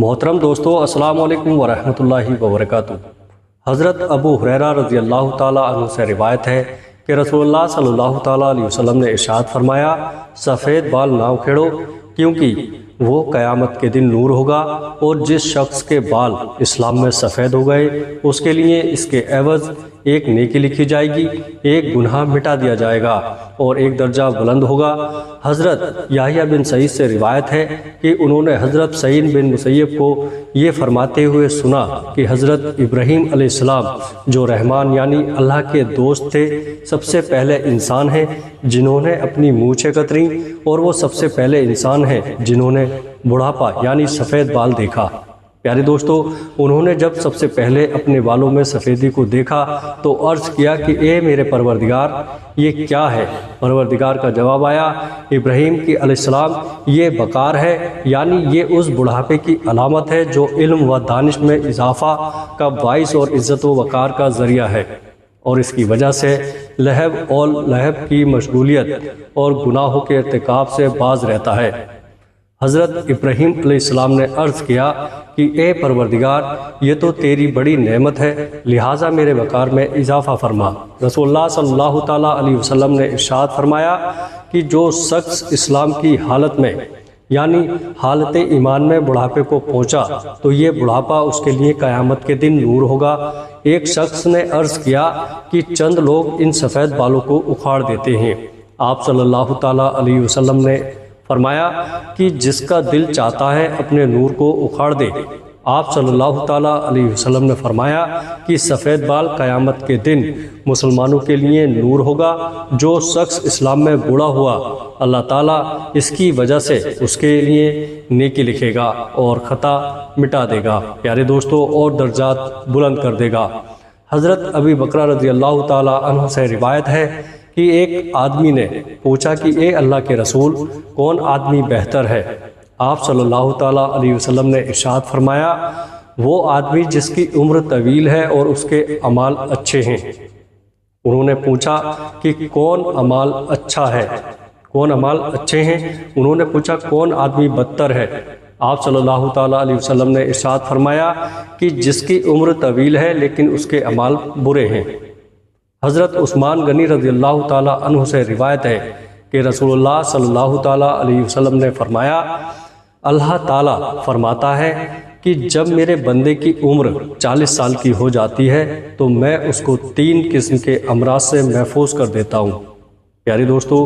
मोहतरम दोस्तों, अस्सलाम वालेकुम वरहमतुल्लाहि वबरकातुहू। हज़रत अबू हुरैरा रज़ी अल्लाह ताला अन्हु से रिवायत है कि रसूलुल्लाह सल्लल्लाहु ताला अलैहि वसल्लम ने इरशाद फरमाया, सफ़ेद बाल ना उखेड़ो क्योंकि वो क़यामत के दिन नूर होगा, और जिस शख्स के बाल इस्लाम में सफ़ेद हो गए उसके लिए इसके एवज़ एक नेकी लिखी जाएगी, एक गुनाह मिटा दिया जाएगा और एक दर्जा बुलंद होगा। हज़रत याहिया बिन सईद से रिवायत है कि उन्होंने हज़रत सईद बिन मुसैयब को ये फरमाते हुए सुना कि हज़रत इब्राहीम अलैहिस्सलाम जो रहमान यानी अल्लाह के दोस्त थे, सबसे पहले इंसान हैं जिन्होंने अपनी मूंछें कतरी, और वो सबसे पहले इंसान हैं जिन्होंने बुढ़ापा यानी सफ़ेद बाल देखा। प्यारे दोस्तों, उन्होंने जब सबसे पहले अपने बालों में सफ़ेदी को देखा तो अर्ज़ किया कि ए मेरे परवरदिगार, ये क्या है? परवरदिगार का जवाब आया, इब्राहीम की अलैहिस्सलाम, ये बकार है, यानी ये उस बुढ़ापे की अलामत है जो इल्म व दानिश में इजाफ़ा का बाइस और इज़्ज़त व वक़ार का ज़रिया है, और इसकी वजह से लहब और लहब की मशगूलियत और गुनाहों के इर्तिकाब से बाज रहता है। हज़रत इब्राहीम अलैहिस्सलाम ने अर्ज़ किया कि ए परवरदिगार, ये तो तेरी बड़ी नेमत है, लिहाजा मेरे वक़ार में इजाफ़ा फरमा। रसूलुल्लाह सल्लल्लाहु ताला अलैहि वसल्लम ने इरशाद फरमाया कि जो शख्स इस्लाम की हालत में यानी हालत ईमान में बुढ़ापे को पहुँचा तो ये बुढ़ापा उसके लिए क़यामत के दिन नूर होगा। एक शख्स ने अर्ज़ किया कि चंद लोग इन सफ़ेद बालों को उखाड़ देते हैं। आप सल्लल्लाहु ताला अलैहि वसल्लम ने फरमाया कि जिसका दिल चाहता है अपने नूर को उखाड़ दे। आप सल्लल्लाहु ताला अलैहि वसल्लम ने फरमाया कि सफ़ेद बाल क़यामत के दिन मुसलमानों के लिए नूर होगा। जो शख्स इस्लाम में बूढ़ा हुआ, अल्लाह ताला इसकी वजह से उसके लिए नेकी लिखेगा और ख़ता मिटा देगा, प्यारे दोस्तों, और दर्जात बुलंद कर देगा। हज़रत अबी बकर रज़ी अल्लाह ताला अन्हु से रिवायत है कि एक आदमी ने पूछा कि ए अल्लाह के रसूल, कौन आदमी बेहतर है? आप सल्लल्लाहु ताला अलैहि वसल्लम ने इरशाद फरमाया, वो आदमी जिसकी उम्र तवील है और उसके अमाल अच्छे हैं। उन्होंने पूछा कि कौन अमाल अच्छा है, कौन अमाल अच्छे हैं? उन्होंने पूछा कौन आदमी बदतर है? आप सल्लल्लाहु ताला अलैहि वसल्लम ने इरशाद फरमाया कि जिसकी उम्र तवील है लेकिन उसके अमाल बुरे हैं। हज़रत उस्मान गनी रज़ी अल्लाह ताला अन्हु से रिवायत है कि रसूलुल्लाह सल्लल्लाहु ताला अलैहि वसल्लम ने फरमाया, अल्लाह ताला फरमाता है कि जब मेरे बंदे की उम्र 40 साल की हो जाती है तो मैं उसको 3 किस्म के अमराज से महफूज कर देता हूँ। प्यारे दोस्तों,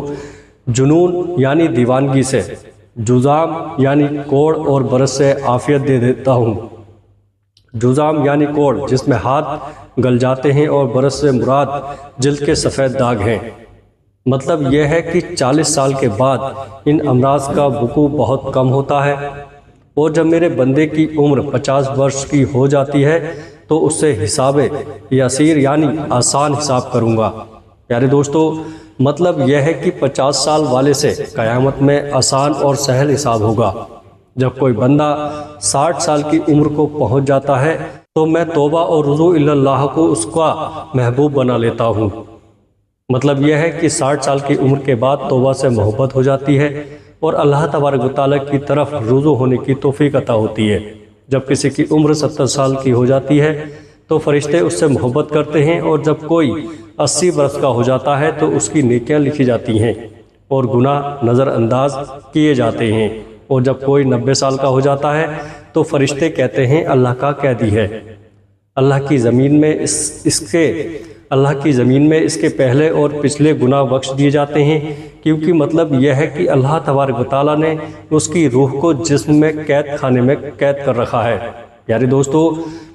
जुनून यानी दीवानगी से, जुज़ाम यानी कोड़ और बरस से आफियत दे देता हूँ। जुज़ाम यानी कोड़ जिसमें हाथ गल जाते हैं, और बरस से मुराद जिल्द के सफ़ेद दाग हैं। मतलब यह है कि 40 साल के बाद इन अमराज का वकूअ बहुत कम होता है, और जब मेरे बंदे की उम्र 50 वर्ष की हो जाती है तो उससे हिसाब यसीर यानी आसान हिसाब करूँगा। प्यारे दोस्तों, मतलब यह है कि 50 साल वाले से क़यामत में आसान और सहल हिसाब होगा। जब कोई बंदा 60 साल की उम्र को पहुंच जाता है तो मैं तौबा और रुजू इल्लल्लाह को उसका महबूब बना लेता हूं। मतलब यह है कि 60 साल की उम्र के बाद तौबा से मोहब्बत हो जाती है और अल्लाह तबारक व तआला की तरफ रुजू होने की तौफीक अता होती है। जब किसी की उम्र 70 साल की हो जाती है तो फरिश्ते उससे मोहब्बत करते हैं, और जब कोई 80 बरस का हो जाता है तो उसकी नेकियां लिखी जाती हैं और गुनाह नज़रअंदाज किए जाते हैं, और जब कोई 90 साल का हो जाता है तो फरिश्ते कहते हैं अल्लाह का कैदी है। अल्लाह की ज़मीन में इसके पहले और पिछले गुनाह बख्श दिए जाते हैं, क्योंकि मतलब यह है कि अल्लाह तबारक व तआला ने उसकी रूह को जिस्म में कैद खाने में कैद कर रखा है। यानी दोस्तों,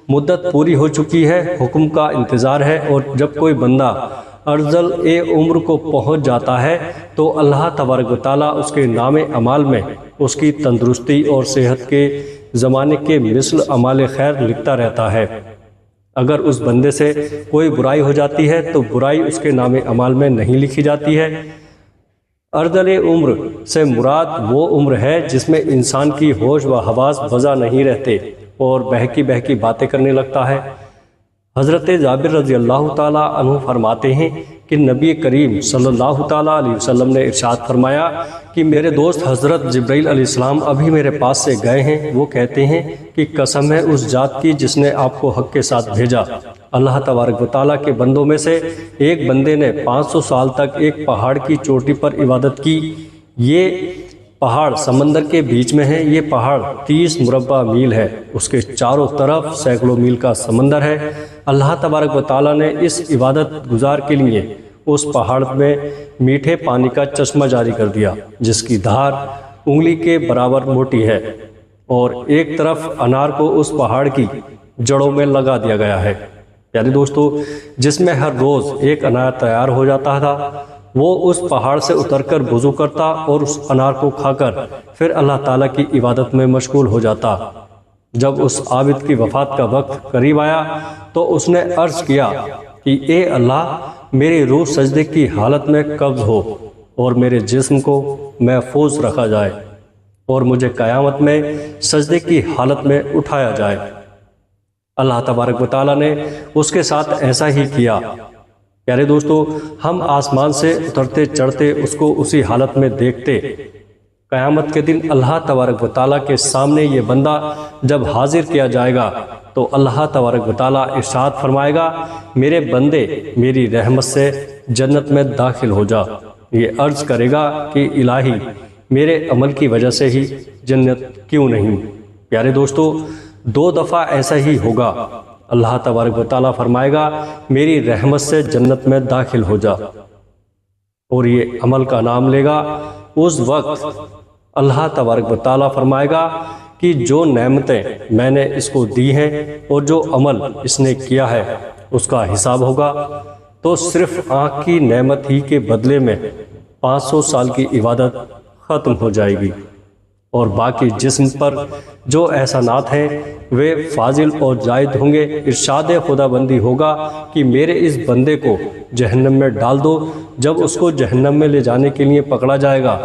मुद्दत पूरी हो चुकी है, हुक्म का इंतज़ार है, और जब कोई बंदा अर्ज़ल ए उम्र को पहुंच जाता है तो अल्लाह तबारक व तआला उसके नामे अमाल में उसकी तंदुरुस्ती और सेहत के ज़माने के मिसल अमाल खैर लिखता रहता है। अगर उस बंदे से कोई बुराई हो जाती है तो बुराई उसके नामे अमाल में नहीं लिखी जाती है। अर्ज़ल ए उम्र से मुराद वो उम्र है जिसमें इंसान की होश व हवास बजा नहीं रहते और बहकी बहकी बातें करने लगता है। حضرت جابر رضی اللہ تعالیٰ عنہ فرماتے ہیں کہ نبی کریم صلی اللہ تعالیٰ علیہ وسلم نے ارشاد فرمایا کہ میرے دوست حضرت جبرائیل علیہ السلام ابھی میرے پاس سے گئے ہیں۔ وہ کہتے ہیں کہ قسم ہے اس ذات کی جس نے آپ کو حق کے ساتھ بھیجا، اللہ تبارک و تعالیٰ کے بندوں میں سے ایک بندے نے 500 سال تک ایک پہاڑ کی چوٹی پر عبادت کی۔ یہ پہاڑ سمندر کے بیچ میں ہے، یہ پہاڑ 30 مربع میل ہے، اس کے چاروں طرف سینکڑوں میل کا سمندر ہے۔ اللہ تبارک و تعالیٰ نے اس عبادت گزار کے لیے اس پہاڑ میں میٹھے پانی کا چشمہ جاری کر دیا جس کی دھار انگلی کے برابر موٹی ہے، اور ایک طرف انار کو اس پہاڑ کی جڑوں میں لگا دیا گیا ہے۔ یعنی دوستو، جس میں ہر روز ایک انار تیار ہو جاتا تھا، وہ اس پہاڑ سے اتر کر وضو کرتا اور اس انار کو کھا کر پھر اللہ تعالیٰ کی عبادت میں مشغول ہو جاتا۔ جب اس عابد کی وفات کا وقت قریب آیا تو اس نے عرض کیا کہ اے اللہ، میری روح سجدے کی حالت میں قبض ہو اور میرے جسم کو محفوظ رکھا جائے اور مجھے قیامت میں سجدے کی حالت میں اٹھایا جائے۔ اللہ تبارک و تعالیٰ نے اس کے ساتھ ایسا ہی کیا۔ پیارے دوستو، ہم آسمان سے اترتے چڑھتے اس کو اسی حالت میں دیکھتے۔ قیامت کے دن اللہ تبارک و تعالیٰ کے سامنے یہ بندہ جب حاضر کیا جائے گا تو اللہ تبارک و تعالیٰ ارشاد فرمائے گا، میرے بندے میری رحمت سے جنت میں داخل ہو جا۔ یہ عرض کرے گا کہ الہی، میرے عمل کی وجہ سے ہی جنت کیوں نہیں؟ پیارے دوستو، 2 دفعہ ایسا ہی ہوگا۔ اللہ تبارک و تعالیٰ فرمائے گا، میری رحمت سے جنت میں داخل ہو جا، اور یہ عمل کا نام لے گا۔ اس وقت اللہ تبارک و تعالیٰ فرمائے گا کہ جو نعمتیں میں نے اس کو دی ہیں اور جو عمل اس نے کیا ہے اس کا حساب ہوگا، تو صرف آنکھ کی نعمت ہی کے بدلے میں 500 سال کی عبادت ختم ہو جائے گی، اور باقی جسم پر جو احسانات ہیں وہ فاضل اور زائد ہوں گے۔ ارشاد خدا بندی ہوگا کہ میرے اس بندے کو جہنم میں ڈال دو۔ جب اس کو جہنم میں لے جانے کے لیے پکڑا جائے گا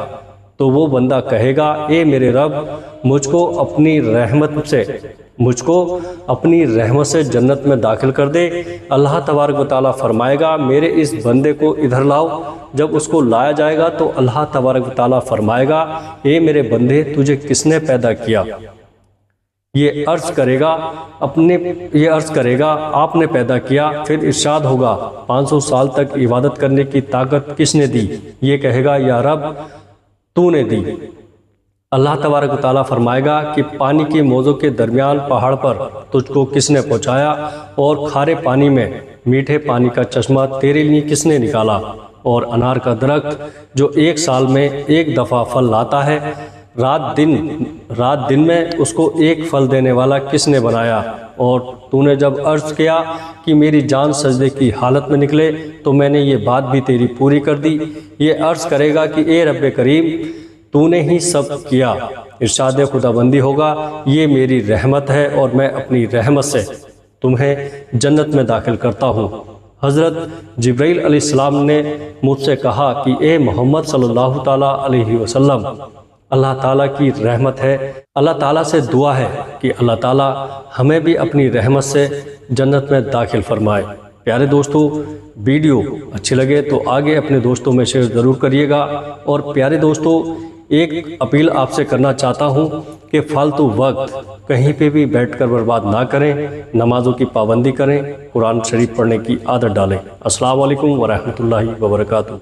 تو وہ بندہ کہے گا، اے میرے رب، مجھ کو اپنی رحمت سے جنت میں داخل کر دے۔ اللہ تبارک و تعالیٰ فرمائے گا، میرے اس بندے کو ادھر لاؤ۔ جب اس کو لایا جائے گا تو اللہ تبارک و تعالیٰ فرمائے گا، اے میرے بندے، تجھے کس نے پیدا کیا؟ یہ عرض کرے گا آپ نے پیدا کیا۔ پھر ارشاد ہوگا، 500 سال تک عبادت کرنے کی طاقت کس نے دی؟ یہ کہے گا، یا رب، تو نے دی۔ اللہ تبارک و تعالیٰ فرمائے گا کہ پانی کے موزوں کے درمیان پہاڑ پر تجھ کو کس نے پہنچایا، اور کھارے پانی میں میٹھے پانی کا چشمہ تیرے لیے کس نے نکالا، اور انار کا درخت جو 1 سال میں 1 دفعہ پھل لاتا ہے، رات دن میں اس کو 1 پھل دینے والا کس نے بنایا؟ اور تو نے جب عرض کیا کہ میری جان سجدے کی حالت میں نکلے تو میں نے یہ بات بھی تیری پوری کر دی۔ یہ عرض کرے گا کہ اے رب کریم، تو نے ہی سب کیا۔ ارشاد خدا بندی ہوگا، یہ میری رحمت ہے اور میں اپنی رحمت سے تمہیں جنت میں داخل کرتا ہوں۔ حضرت جبرائیل علیہ السلام نے مجھ سے کہا کہ اے محمد صلی اللہ تعالیٰ علیہ وسلم، اللہ تعالیٰ کی رحمت ہے، اللہ تعالیٰ سے دعا ہے کہ اللہ تعالیٰ ہمیں بھی اپنی رحمت سے جنت میں داخل فرمائے۔ پیارے دوستو، ویڈیو اچھی لگے تو آگے اپنے دوستوں میں شیئر ضرور کریے گا۔ اور پیارے دوستو، ایک اپیل آپ سے کرنا چاہتا ہوں کہ فالتو وقت کہیں پہ بھی بیٹھ کر برباد نہ کریں، نمازوں کی پابندی کریں، قرآن شریف پڑھنے کی عادت ڈالیں۔ السلام علیکم ورحمۃ اللہ وبرکاتہ۔